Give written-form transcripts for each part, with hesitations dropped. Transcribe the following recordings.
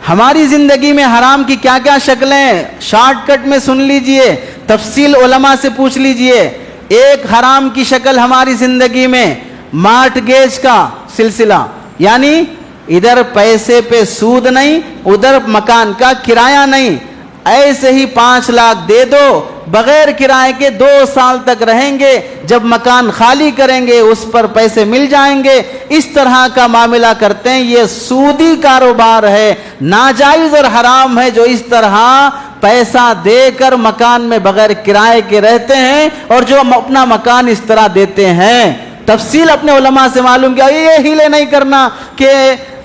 ہماری زندگی میں حرام کی کیا کیا شکلیں، شارٹ کٹ میں سن لیجئے، تفصیل علماء سے پوچھ لیجئے۔ ایک حرام کی شکل ہماری زندگی میں مارٹگیج کا سلسلہ، یعنی ادھر پیسے پہ سود نہیں، ادھر مکان کا کرایہ نہیں، ایسے ہی 5 لاکھ دے دو، بغیر کرائے کے 2 سال تک رہیں گے، جب مکان خالی کریں گے اس پر پیسے مل جائیں گے، اس طرح کا معاملہ کرتے ہیں۔ یہ سودی کاروبار ہے، ناجائز اور حرام ہے، جو اس طرح پیسہ دے کر مکان میں بغیر کرائے کے رہتے ہیں اور جو اپنا مکان اس طرح دیتے ہیں۔ تفصیل اپنے علماء سے معلوم کیا، یہ ہیلے نہیں کرنا کہ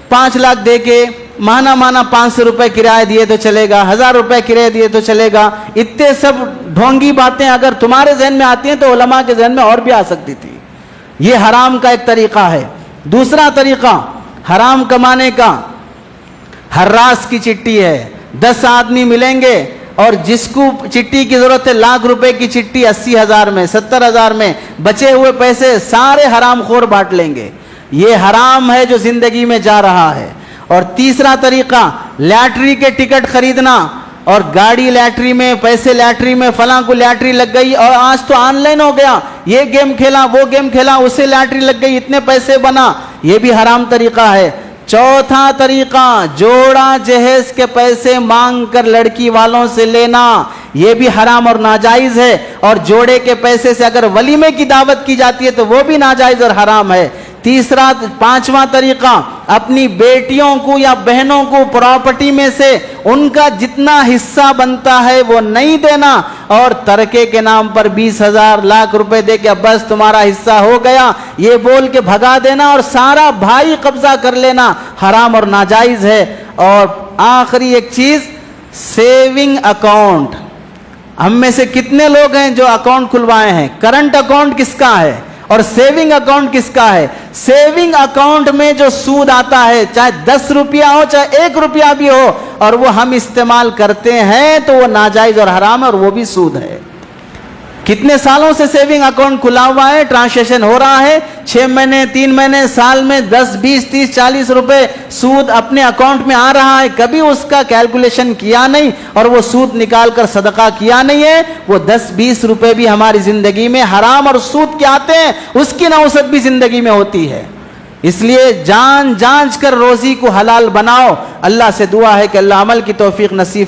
5 لاکھ دے کے ماہانہ 500 روپے کرایہ دیے تو چلے گا، 1000 روپے کرایہ دیے تو چلے گا۔ اتنے سب ڈھونگی باتیں اگر تمہارے ذہن میں آتی ہیں تو علماء کے ذہن میں اور بھی آ سکتی تھی۔ یہ حرام کا ایک طریقہ ہے۔ دوسرا طریقہ حرام کمانے کا، ہراس کی چٹھی ہے۔ 10 آدمی ملیں گے اور جس کو چٹھی کی ضرورت ہے، لاکھ روپے کی چٹھی 80,000 میں، 70,000 میں، بچے ہوئے پیسے سارے حرام خور بانٹ لیں گے۔ یہ حرام ہے جو زندگی میں جا رہا ہے۔ اور تیسرا طریقہ لاٹری کے ٹکٹ خریدنا، اور گاڑی لاٹری میں، پیسے لاٹری میں، فلاں کو لاٹری لگ گئی، اور آج تو آن لائن ہو گیا، یہ گیم کھیلا وہ گیم کھیلا، اسے لاٹری لگ گئی، اتنے پیسے بنا، یہ بھی حرام طریقہ ہے۔ چوتھا طریقہ جوڑا جہیز کے پیسے مانگ کر لڑکی والوں سے لینا، یہ بھی حرام اور ناجائز ہے۔ اور جوڑے کے پیسے سے اگر ولیمے کی دعوت کی جاتی ہے تو وہ بھی ناجائز اور حرام ہے۔ پانچواں طریقہ اپنی بیٹیوں کو یا بہنوں کو پراپرٹی میں سے ان کا جتنا حصہ بنتا ہے وہ نہیں دینا، اور ترکے کے نام پر 20,000 لاکھ روپے دے کے بس تمہارا حصہ ہو گیا یہ بول کے بھگا دینا اور سارا بھائی قبضہ کر لینا، حرام اور ناجائز ہے۔ اور آخری ایک چیز، سیونگ اکاؤنٹ۔ ہم میں سے کتنے لوگ ہیں جو اکاؤنٹ کھلوائے ہیں؟ کرنٹ اکاؤنٹ کس کا ہے اور سیونگ اکاؤنٹ کس کا ہے؟ سیونگ اکاؤنٹ میں جو سود آتا ہے، چاہے 10 روپیہ ہو چاہے 1 روپیہ بھی ہو، اور وہ ہم استعمال کرتے ہیں تو وہ ناجائز اور حرام ہے اور وہ بھی سود ہے۔ کتنے سالوں سے سیونگ اکاؤنٹ کھلا ہوا ہے، ٹرانزیکشن ہو رہا ہے، 6 مہینے 3 مہینے سال میں 10 20 30 40 روپے سود اپنے اکاؤنٹ میں آ رہا ہے، کبھی اس کا کیلکولیشن کیا نہیں اور وہ سود نکال کر صدقہ کیا نہیں ہے، وہ 10 20 روپے بھی ہماری زندگی میں حرام اور سود کے آتے ہیں، اس کی نوسط بھی زندگی میں ہوتی ہے۔ اس لیے جانچ کر روزی کو حلال بناؤ۔ اللہ سے دعا ہے کہ اللہ عمل کی توفیق نصیب